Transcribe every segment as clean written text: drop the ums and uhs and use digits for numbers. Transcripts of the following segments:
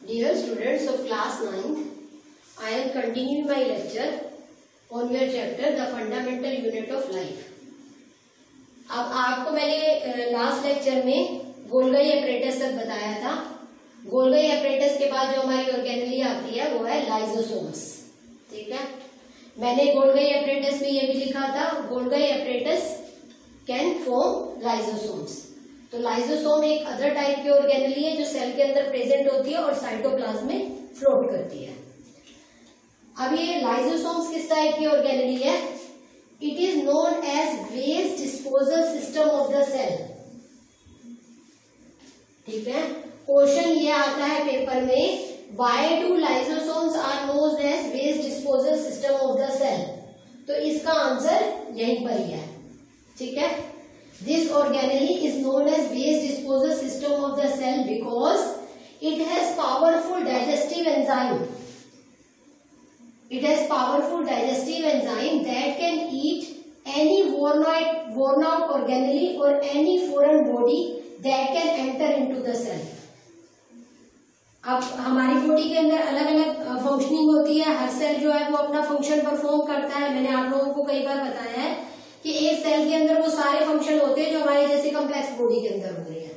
Dear students of class 9th, I am continuing my lecture on your chapter The Fundamental Unit of Life. अब आपको मैंने last lecture में Golgi apparatus तक बताया था. Golgi apparatus के बाद जो हमारी ऑर्गेनेली आती है वो है लाइजोसोम्स. ठीक है, मैंने गोल्गी एपरेटस में ये भी लिखा था, Golgi apparatus can form lysosomes. तो लाइजोसोम एक अदर टाइप की ऑर्गेनेली है जो सेल के अंदर प्रेजेंट होती है और साइटोप्लाज्म में फ्लोट करती है. अब ये लाइजोसोम्स किस टाइप की ऑर्गेनेली है? It is known as waste disposal system of the cell. ठीक है, क्वेश्चन ये आता है पेपर में, why do lysosomes are known as waste disposal system of the cell. तो इसका आंसर यहीं पर ही है. ठीक है, this organelle is known as waste disposal system of the cell because it has powerful digestive enzyme. It has powerful digestive enzyme that can eat any worn out organelle or any foreign body that can enter into the cell. अब हमारी body के अंदर अलग अलग functioning होती है. हर cell जो है वो अपना फंक्शन परफॉर्म करता है. मैंने आप लोगों को कई बार बताया है कि एक सेल के अंदर वो सारे फंक्शन होते हैं जो हमारे जैसे कम्प्लेक्स बॉडी के अंदर हो रहे हैं.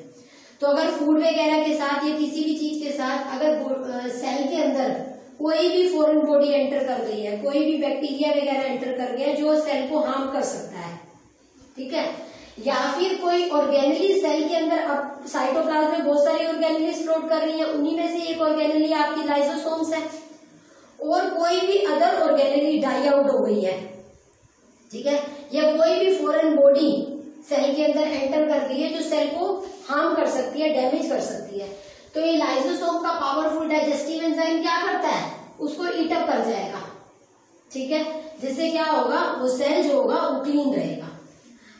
तो अगर फूड वगैरह के साथ या किसी भी चीज के साथ अगर सेल के अंदर कोई भी फॉरेन बॉडी एंटर कर गई है, कोई भी बैक्टीरिया वगैरह एंटर कर गया जो सेल को हार्म कर सकता है, ठीक है, या फिर कोई ऑर्गेनेली सेल के अंदर, अब साइटोप्लाज्म में बहुत सारी ऑर्गेनेली फ्लोट कर रही है, उन्हीं में से एक ऑर्गेनेली आपकी लाइजोसोम्स है. और कोई भी अदर ऑर्गेनेली डाई आउट हो गई है, ठीक है, या कोई भी फॉरेन बॉडी सेल के अंदर एंटर कर गई है जो सेल को हार्म कर सकती है, डैमेज कर सकती है. तो ये लाइजोसोम का पावरफुल डाइजेस्टिव एंजाइम क्या करता है? उसको ईट अप कर जाएगा. ठीक है, जिससे क्या होगा, वो सेल जो होगा वो क्लीन रहेगा.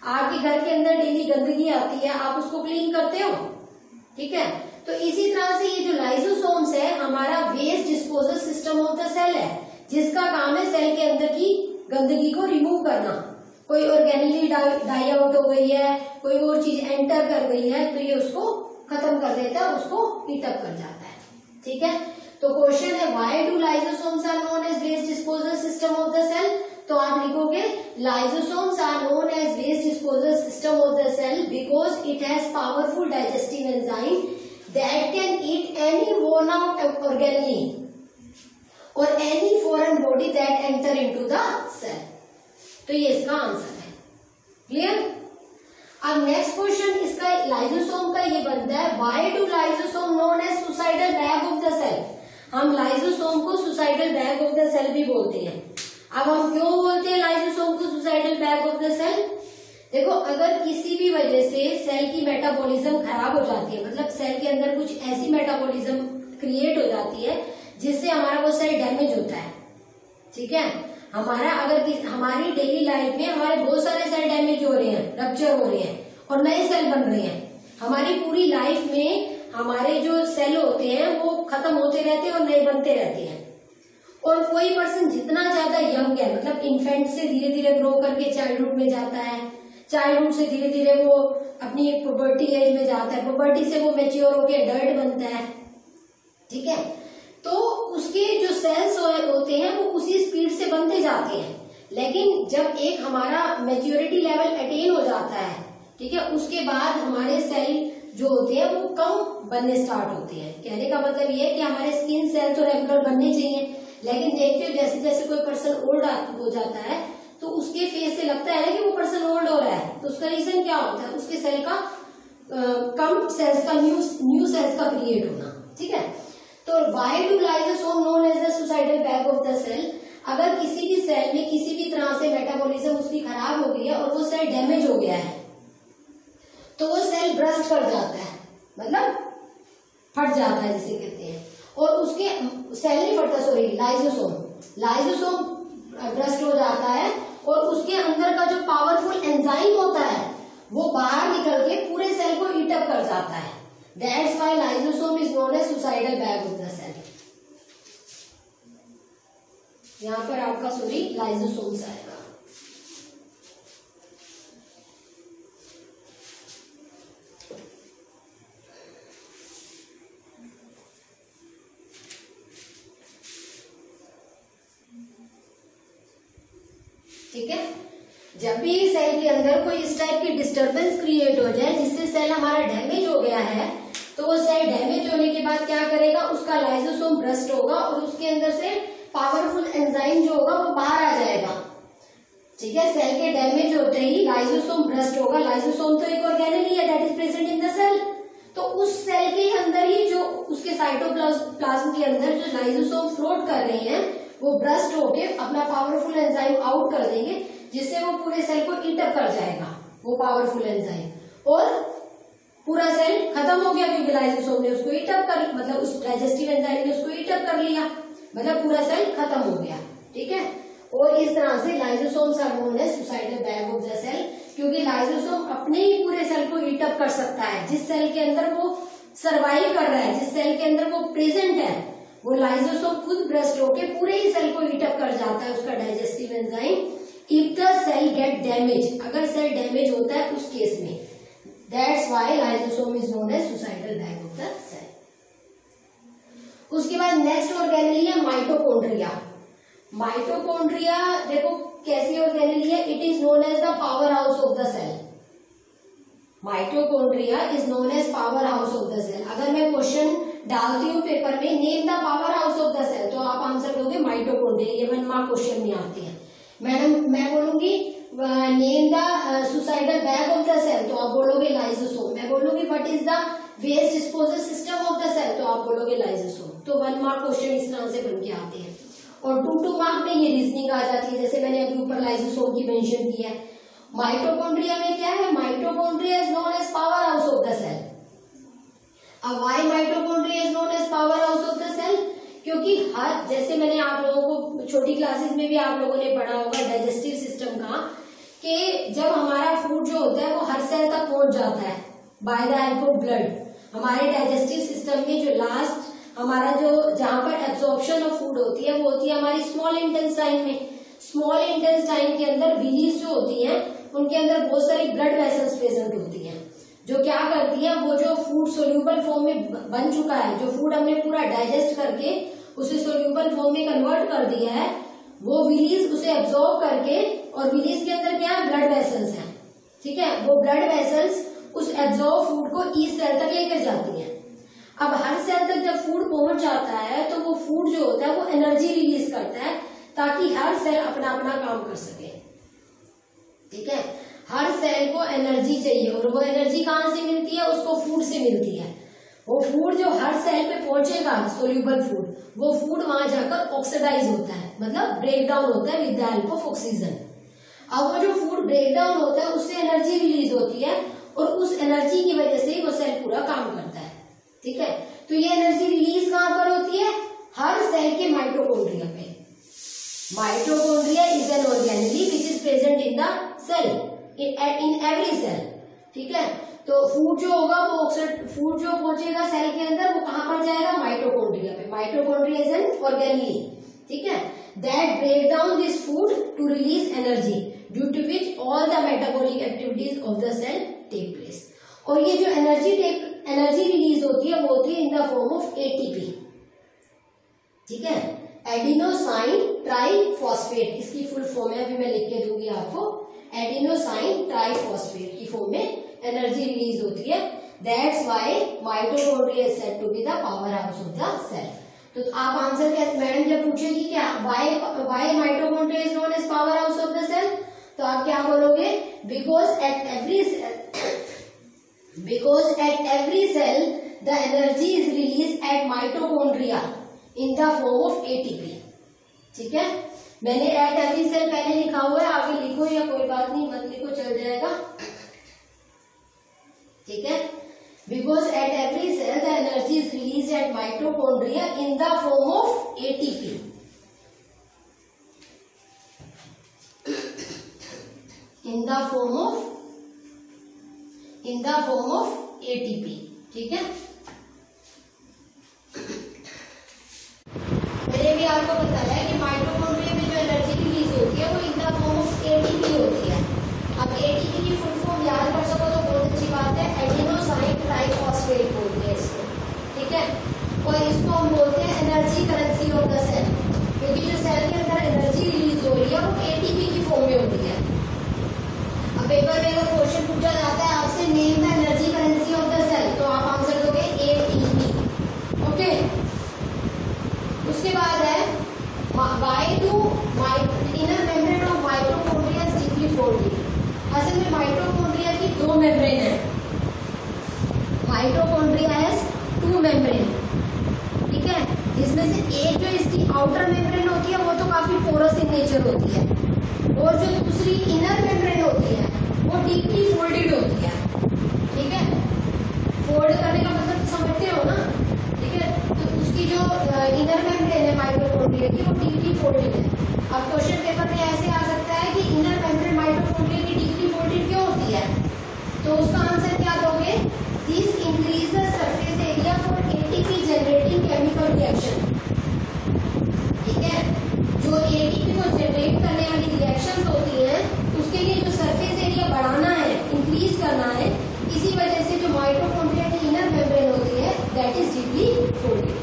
आपके घर के अंदर डेली गंदगी आती है, आप उसको क्लीन करते हो. ठीक है, तो इसी तरह से ये जो लाइजोसोम्स है हमारा waste disposal system of the cell है, जिसका काम है सेल के अंदर की गंदगी को रिमूव करना. कोई ऑर्गेनेली डाई आउट हो गई है, कोई और चीज एंटर कर गई है, तो ये उसको खत्म कर देता है, उसको ईट अप कर जाता है. ठीक है, तो क्वेश्चन है, why do lysosomes are known as waste disposal system of the cell. तो आप लिखोगे, lysosomes are known as waste disposal system of the cell because it has powerful digestive enzyme that can eat any worn out organelle or any foreign body that enter into the cell. तो ये इसका answer है. Clear? अब next question इसका lysosome का ये बनता है, why do lysosome known as suicidal bag of the cell. हम लाइजोसोम को suicidal bag of the cell भी बोलते हैं. अब हम क्यों बोलते हैं लाइजोसोम को suicidal bag of the cell? देखो, अगर किसी भी वजह से सेल की मेटाबॉलिज्म खराब हो जाती है, मतलब सेल के अंदर कुछ ऐसी मेटाबॉलिज्म क्रिएट हो जाती है जिससे हमारा वो सेल डैमेज होता है. ठीक है, हमारा अगर हमारी डेली लाइफ में हमारे बहुत सारे सेल डैमेज हो रहे हैं, रप्चर हो रहे हैं और नए सेल बन रहे हैं. हमारी पूरी लाइफ में हमारे जो सेल होते हैं वो खत्म होते रहते हैं और नए बनते रहते हैं. और कोई पर्सन जितना ज्यादा यंग है, मतलब इन्फेंट से धीरे धीरे ग्रो करके चाइल्डहुड में जाता है, चाइल्डहुड से धीरे धीरे वो अपनी एक पुबर्टी एज में जाता है, पुबर्टी से वो मैच्योर होकर एडल्ट बनता है. ठीक है, तो उसके जो सेल्स होते हैं वो उसी स्पीड से बनते जाते हैं. लेकिन जब एक हमारा मैच्योरिटी लेवल अटेन हो जाता है, ठीक है, उसके बाद हमारे सेल जो होते हैं वो कम बनने स्टार्ट होते हैं. कहने का मतलब ये है कि हमारे स्किन सेल तो रेगुलर बनने चाहिए, लेकिन देखते हो जैसे जैसे कोई पर्सन ओल्ड हो जाता है तो उसके फेस से लगता है ना कि वो पर्सन ओल्ड हो रहा है. तो उसका रीजन क्या होता है? उसके सेल का कम सेल्स का न्यू सेल्स का क्रिएट होना. ठीक है, तो why do lysosome known as the suicidal bag of the cell. अगर किसी भी सेल में किसी भी तरह से मेटाबॉलिज्म उसकी खराब हो गई है और वो सेल डैमेज हो गया है, तो वो सेल ब्रस्ट कर जाता है, मतलब फट जाता है जिसे कहते हैं. और उसके सेल नहीं फटता, सॉरी, लाइजोसोम ब्रस्ट हो जाता है और उसके अंदर का जो पावरफुल एंजाइम होता है वो बाहर निकल के पूरे सेल को ईट अप कर जाता है. That's why lysosome is known as suicidal bag of the cell. यहाँ पर आपका सॉरी लाइजोसोम्स आएगा. ठीक है, जब भी सेल के अंदर कोई इस टाइप की डिस्टरबेंस क्रिएट हो जाए जिससे सेल हमारा डैमेज हो गया है, तो वो सेल डैमेज होने के बाद क्या करेगा, उसका लाइसोसोम ब्रस्ट होगा और उसके अंदर से पावरफुल एंजाइम जो होगा वो बाहर आ जाएगा। ठीक है, सेल के डैमेज होते ही लाइसोसोम ब्रस्ट होगा। लाइसोसोम तो एक ऑर्गेनेल ही है that is present in the cell. तो उस सेल के अंदर ही जो उसके साइटोप्लाज्म के अंदर जो लाइसोसोम फ्लोट कर रही हैं वो ब्रस्ट होके अपना पावरफुल एंजाइम आउट कर देंगे, जिससे वो पूरे सेल को ईट अप कर जाएगा वो पावरफुल एंजाइम, और पूरा सेल खत्म हो गया क्योंकि लाइसोसोम ने उसको ईट अप कर, मतलब उस डाइजेस्टिव एंजाइम ने उसको ईट अप कर लिया, मतलब पूरा सेल खत्म हो गया। ठीक है, और इस तरह से lysosomes are known as suicidal bag of the cell, क्योंकि लाइसोसोम अपने ही पूरे सेल को ईट अप कर सकता है। जिस सेल के अंदर वो सर्वाइव कर रहा है, जिस सेल के अंदर वो प्रेजेंट है, वो लाइसोसोम खुद ब्रस्ट होके पूरे ही सेल को ईट अप कर जाता है उसका digestive enzyme. If the cell get damage, अगर सेल डैमेज होता है उस केस में, that's why lysosome is known as suicidal bag of the cell. उसके बाद नेक्स्ट ऑर्गेनेल है माइटोकॉन्ड्रिया। माइटोकॉन्ड्रिया देखो कैसी ऑर्गेनेल है, it is known as the power house of the cell. Mitochondria is known as power house of the cell. अगर मैं question डालती हूँ पेपर में, name the power house of the cell, तो आप आंसर दोगे माइटोकॉन्ड्रिया। ये 1 मार्क क्वेश्चन में आती है। मैडम मैं बोलूंगी name the suicidal bag of the cell, तो आप बोलोगे लाइसोसोम। मैं बोलूंगी what is the waste disposal system of the cell, तो आप बोलोगे लाइसोसोम। तो 1 मार्क क्वेश्चन इस तरह से बन के आते हैं, और 2 मार्क में ये रीजनिंग आ जाती है, जैसे मैंने अभी ऊपर लाइसोसोम की मेंशन किया है। माइटोकॉन्ड्रिया में क्या है, mitochondria is known as power house of the cell. अब why mitochondria is known as power house of the cell, क्योंकि हर, जैसे मैंने आप लोगों को छोटी क्लासेस में भी आप लोगों ने पढ़ा होगा डाइजेस्टिव सिस्टम का, कि जब हमारा फूड जो होता है वो हर सेल तक पहुंच जाता है by the help of blood. हमारे डाइजेस्टिव सिस्टम में जो लास्ट हमारा जो जहां पर एब्जॉर्प्शन ऑफ फूड होती है वो होती है हमारी स्मॉल इंटेस्टाइन में। स्मॉल इंटेस्टाइन के अंदर विलीज जो होती हैं उनके अंदर बहुत सारी ब्लड वेसल्स प्रेजेंट होती हैं, जो क्या करती है, वो जो फूड सोल्यूबल फॉर्म में बन चुका है, जो फूड हमने पूरा डाइजेस्ट करके उसे सोल्यूबल फॉर्म में कन्वर्ट कर दिया है, वो विलीज उसे एब्जॉर्ब करके, और विलीज के अंदर क्या है, ब्लड वेसल्स हैं। ठीक है, वो ब्लड वेसल्स उस एब्जॉर्ब फूड को ई सेल तक लेकर जाती है। अब हर सेल तक जब फूड पहुंच जाता है तो वो फूड जो होता है वो एनर्जी रिलीज करता है, ताकि हर सेल अपना अपना काम कर सके। ठीक है, हर सेल को एनर्जी चाहिए, और वो एनर्जी कहाँ से मिलती है, उसको फूड से मिलती है। वो फूड जो हर सेल पे पहुंचेगा, सोल्यूबल फूड, वो फूड वहां जाकर ऑक्सीडाइज होता है, मतलब ब्रेक डाउन होता है with the help of oxygen. अब वो जो फूड ब्रेक डाउन होता है उससे एनर्जी रिलीज होती है, और उस एनर्जी की वजह से वो सेल पूरा काम करता है। ठीक है, तो ये एनर्जी रिलीज कहां पर होती है, हर सेल के माइटोकॉन्ड्रिया पे। Mitochondria is an organelle which is present in the cell, in every cell. ठीक है, तो फूड जो होगा वो फूड जो पहुंचेगा सेल के अंदर वो कहां पर जाएगा, माइटोकॉन्ड्रिया पे। माइटोकॉन्ड्रिया इज एन ऑर्गेनेल, ठीक है, that break down this food to release energy due to which all the metabolic activities of the cell take place. और ये जो एनर्जी रिलीज होती है वो होती है in the form of ATP. ठीक है, एडिनोसाइन ट्राइफॉस्फेट, इसकी फुल फॉर्म है, अभी मैं लिख के दूंगी आपको। एडिनोसाइन ट्राइफॉस्फेट की फॉर्म में एनर्जी रिलीज होती है, that's why mitochondria is said to be the power house of the cell. तो आप आंसर क्या, मैडम जब पूछेगी क्या why mitochondria is known as power house of the cell, तो आप क्या बोलोगे, because at every cell the energy is released at mitochondria in the form of ATP। ठीक है, मैंने एट एवरी सेल पहले लिखा हुआ है, आगे लिखो या कोई बात नहीं मत लिखो, चल जाएगा। ठीक है, because at every cell the energy is released at mitochondria in the form of ATP। in the form of ATP। ठीक है, मैंने भी आपको बताया कि माइटोकॉन्ड्रिया में जो एनर्जी रिलीज होती है वो इन द फॉर्म ऑफ ATP होती है। अब ATP की फुल फॉर्म याद कर सको तो बहुत अच्छी बात है, एडिनोसाइन ट्राइफॉस्फेट बोलते हैं इसको। ठीक है, और इसको हम बोलते हैं energy currency of the cell, क्योंकि जो सेल के अंदर एनर्जी रिलीज हो रही है वो ATP की फॉर्म में अगर क्वेश्चन पूछा जाता है आपसे name the energy currency of the cell, तो आप आंसर दोगे ATP। ओके, उसके बाद है Y2 inner membrane of mitochondria is deeply folded. असल में माइटोकॉन्ड्रिया की दो मेम्ब्रेन है, माइटोकॉन्ड्रिया हैज टू मेम्ब्रेन, ठीक है। इसमें से एक जो इसकी आउटर मेम्ब्रेन होती है वो तो काफी पोरस इन नेचर होती है, और जो दूसरी इनर मेम्ब्रेन होती है वो डीपली फोल्डेड होती है, ठीक है। फोल्ड करने का मतलब समझते हो ना, ठीक है। तो उसकी जो इनर मेम्ब्रेन है माइटोकॉन्ड्रिया की वो डीपली फोल्डेड है। अब क्वेश्चन पेपर में ऐसे आ सकता है कि इनर मेम्ब्रेन माइटोकॉन्ड्रिया की डीपली फोल्डेड क्यों होती है, तो उसका आंसर क्या दोगे, this increase the surface area for ATP generating chemical reaction, ठीक है। जो एटीपी को जनरेट करने वाली रिएक्शंस होती हैं उसके लिए जो सरफेस एरिया बढ़ाना है, इंक्रीज करना है, इसी वजह से जो माइटोकॉन्ड्रिया की इनर मेम्ब्रेन होती है that is deeply folded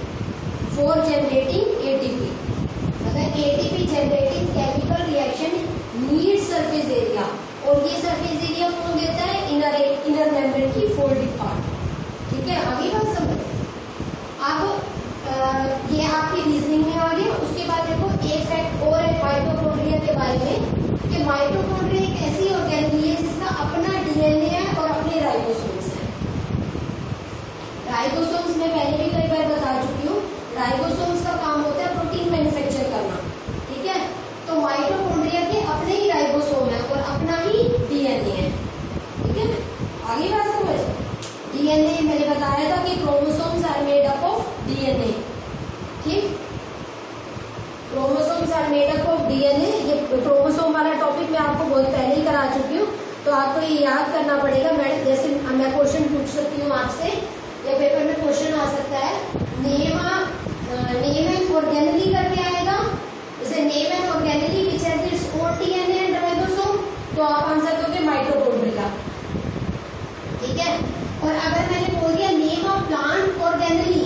for generating ATP. अगर ATP generating chemical reaction need surface area, और ये सरफेस एरिया कौन देता है, इनर मेम्ब्रेन की फोल्डेड पार्ट, ठीक है। आगे बात समझ। अब ये आपकी रीजनिंग में आ गया। उसके बाद देखो एक फैक्ट और है माइटोकॉन्ड्रिया के बारे में, कि माइटोकॉन्ड्रिया एक ऐसी ऑर्गेनेल है जिसका अपना डीएनए है और अपने राइबोसोम्स हैं। राइबोसोम्स में पहले भी कई बार बता चुकी हूँ, राइबोसोम्स का काम होता है प्रोटीन मैन्युफैक्चर करना, ठीक है। तो माइटोकॉन्ड्रिया के अपने ही राइबोसोम है और अपना ही डीएनए है, ठीक है। आगे बात समझ। डीएनए मैंने बताया था कि chromosomes are made up of DNA, ठीक। Chromosomes are made up of DNA. ये क्रोमोसोम वाला टॉपिक मैं आपको बहुत पहले ही करा चुकी हूँ, तो आपको ये याद करना पड़ेगा। मैं जैसे मैं क्वेश्चन पूछ सकती हूँ आपसे, या पेपर में क्वेश्चन आ सकता है, नेम एन ऑर्गेनेली करके आएगा, जैसे name an organelle which has its own DNA and ribosome, तो आप आंसर दोगे माइटोकॉन्ड्रिया, ठीक है। और अगर मैंने बोल दिया नेम ऑफ प्लांट ऑर्गेनेली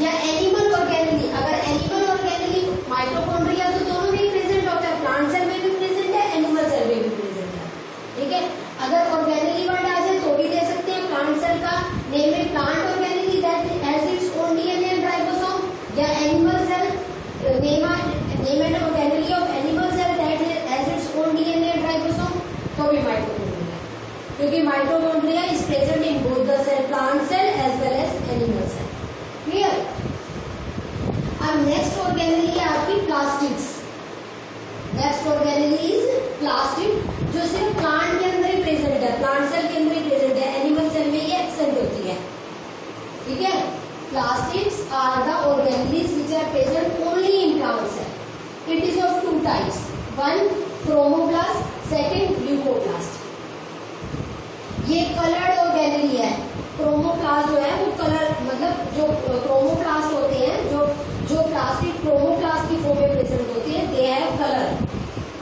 या एनिमल ऑर्गेनेली, अगर एनिमल ऑर्गेनेली माइटोकॉन्ड्रिया तो दोनों में प्रेजेंट होता है, प्लांट सेल में भी प्रेजेंट है, एनिमल सेल में भी प्रेजेंट है, ठीक है। अगर ऑर्गेनेली वर्ड आ जाए तो भी दे सकते हैं, प्लांट सेल का नेम है plant organelle that has its own DNA and ribosome, या animal cell name and organelle of animal cell that has its own DNA and ribosome, तो भी माइटोकॉन्ड्रिया, क्योंकि mitochondria is present in both the cell, plant cell as well as animal cell, clear. अब next organelle है आपकी plastids. Next organelle is plastid, जो सिर्फ plant के अंदर ही प्रेजेंट है, प्लांट सेल के अंदर ही प्रेजेंट है, एनिमल सेल में ये एब्सेंट होती है, ठीक है। Plastids are the organelles which are present only in plant cell. It is of two types, one chromoplast, second leucoplast. ये कलर्ड ऑर्गेनेली है। क्रोमोप्लास्ट जो है वो कलर, मतलब जो क्रोमोप्लास्ट होते हैं, जो प्लास्टिक क्रोमोप्लास्ट की फॉर्म में प्रेजेंट होती है, दे हैव कलर।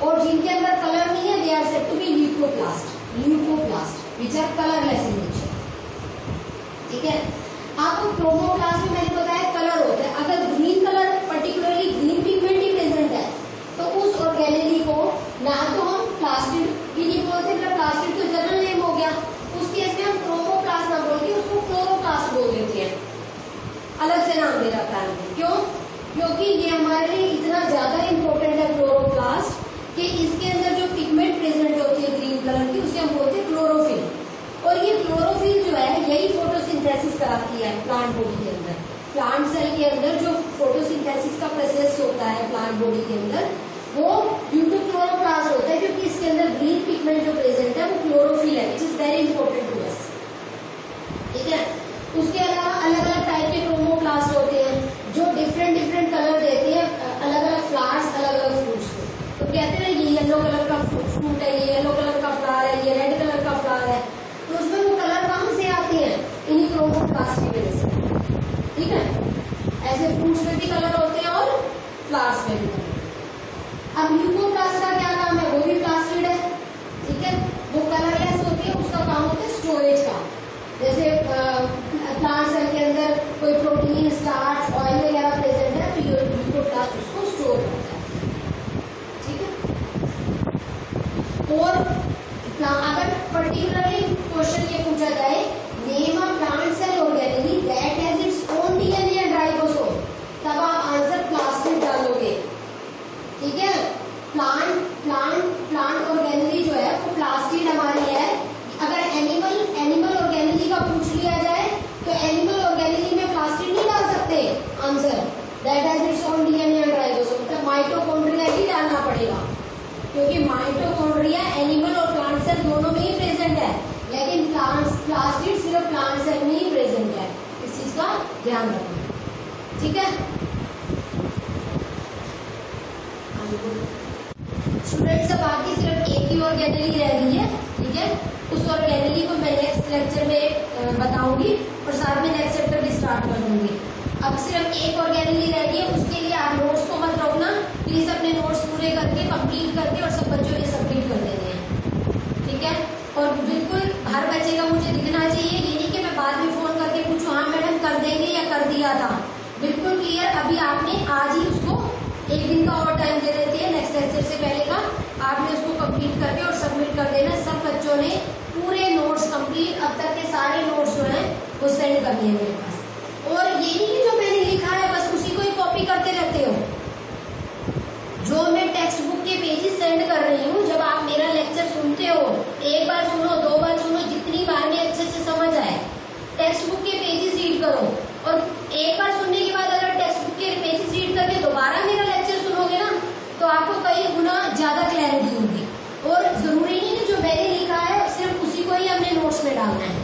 और जिनके अंदर कलर नहीं है, they are said to be leucoplast which are colourless in nature, ठीक है। आपको क्रोमोप्लास्ट में मैंने बताया कलर होता है। अगर green colour, particularly green pigment ही प्रेजेंट है, तो उस ऑर्गेनेली को ना तो हम प्लास्टिड भी नहीं बोलते, मतलब प्लास्टिड तो जनरल नेम हो गया, उस केस में हम क्रोमोप्लास्ट ना बोल के उसको क्लोरोप्लास्ट बोल देते हैं, अलग से नाम दे रखा है। क्यों? क्योंकि ये हमारे लिए इतना ज्यादा इंपॉर्टेंट है क्लोरोप्लास्ट, कि इसके अंदर जो पिगमेंट प्रेजेंट होती है ग्रीन कलर की, उसे हम बोलते हैं क्लोरोफिल। और ये क्लोरोफिल जो है यही फोटोसिंथेसिस कराती है प्लांट बॉडी के अंदर। प्लांट सेल के अंदर जो फोटोसिंथेसिस का प्रोसेस होता है प्लांट बॉडी के अंदर, वो ड्यू टू क्लोरोप्लास्ट होता है, क्योंकि इसके अंदर ग्रीन पिगमेंट जो प्रेजेंट है वो क्लोरोफिल है, which is very important to us, ठीक है। उसके अलावा अलग अलग टाइप के क्रोमोप्लास्ट होते हैं जो डिफरेंट डिफरेंट कलर देते हैं, अलग अलग फ्लावर्स, अलग अलग फ्रूट्स को। तो कहते हैं ये येलो कलर का फ्रूट है, ये येलो कलर का फ्लावर है, ये रेड कलर का फ्लावर है, तो उसमें वो कलर कहाँ से आते हैं? इन्हीं क्रोमोप्लास्ट की वजह से, ठीक है। ऐसे फ्रूट्स में भी कलर होते हैं और फ्लावर्स में भी कलर। अब ल्यूकोप्लास्ट का क्या काम है? वो भी प्लास्टिड है, ठीक है। वो कलरलेस होती है, उसका काम होता है स्टोरेज का। जैसे प्लांट सेल के अंदर कोई प्रोटीन, स्टार्च, ऑयल वगैरह प्रेजेंट है, तो ये ल्यूकोप्लास्ट उसको स्टोर करता है, ठीक है। और अगर पर्टिकुलरली क्वेश्चन ये पूछा जाए, name a plant cell organelle that has its own DNA and ribosome, तब आप आंसर प्लास्टिड डालोगे। ठीक है, प्लांट ऑर्गेनेली जो है वो प्लास्टिड हमारी है। अगर एनिमल ऑर्गेनेली का पूछ लिया जाए तो एनिमल ऑर्गेनेली में प्लास्टिड नहीं डाल सकते answer, that has its own DNA and ribosome, मतलब माइटोकॉन्ड्रिया ही डालना पड़ेगा, क्योंकि माइटोकॉन्ड्रिया एनिमल और प्लांट सेल दोनों में ही प्रेजेंट है, लेकिन प्लास्टिड सिर्फ प्लांट सेल में ही प्रेजेंट है। इस चीज का ध्यान रखना। ठीक है स्टूडेंट्स, अब बाकी सिर्फ एक ही ऑर्गेनेली रह गई है। ठीक है, उस ऑर्गेनेली को मैं नेक्स्ट लेक्चर में बताऊंगी और साथ में नेक्स्ट चैप्टर भी स्टार्ट कर दूंगी। अब सिर्फ एक ऑर्गेनेली रह गई है, उसके लिए आप नोट्स को मत रोकना प्लीज, अपने नोट्स पूरे करके कंप्लीट करके और सब बच्चों के सबमिट कर देने हैं। ठीक है, और बिल्कुल हर बच्चे का मुझे दिखना चाहिए, ये नहीं कि मैं बाद में फोन करके पूछूं हाँ मैडम कर देंगे या कर दिया था। बिल्कुल क्लियर, अभी आपने आज ही उसको एक दिन का और टाइम दे देती है नेक्स्ट लेक्चर से पहले का, आपने उसको कंप्लीट करके और सबमिट कर देना। सब बच्चों ने पूरे नोट्स कंप्लीट, अब तक के सारे नोट्स जो हैं वो सेंड कर दिए मेरे पास। और ये नहीं कि जो मैंने लिखा है बस उसी को ही कॉपी करते रहते हो, जो मैं टेक्स्ट बुक के पेजेस सेंड कर रही हूँ, जब आप मेरा लेक्चर सुनते हो, एक बार सुनो, दो बार सुनो, जितनी बार में अच्छे से समझ आए, टेक्स्ट बुक के पेजेस रीड करो, और एक बार सुनने के बाद अगर टेक्स्ट बुक के पेजेस रीड करके दोबारा मेरा लेक्चर सुनोगे ना तो आपको कई गुना ज्यादा क्लैरिटी होगी। और जरूरी नहीं कि जो मैंने लिखा है सिर्फ उसी को ही हमने नोट्स में डालना है,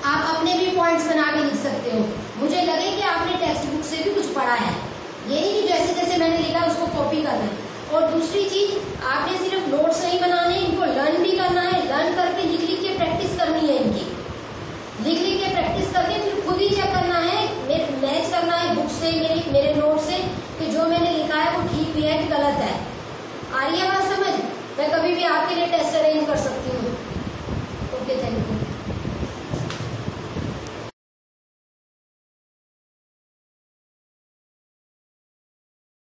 आप अपने भी पॉइंट्स बना के लिख सकते हो। मुझे लगे कि आपने टेक्स्ट बुक से भी कुछ पढ़ा है, ये नहीं कि जैसे जैसे मैंने लिखा उसको कॉपी करना है। और दूसरी चीज, आपने सिर्फ नोट्स नहीं बनाने, इनको लर्न भी करना है, लर्न करके लिख लिख के प्रैक्टिस करनी है, इनकी लिख लिख के प्रैक्टिस करके फिर खुद ही चेक करना है, मैच करना है बुक से, मेरे नोट से, कि जो मैंने लिखा है वो ठीक भी है कि गलत है। आ रही है बात समझ? मैं कभी भी आपके लिए टेस्ट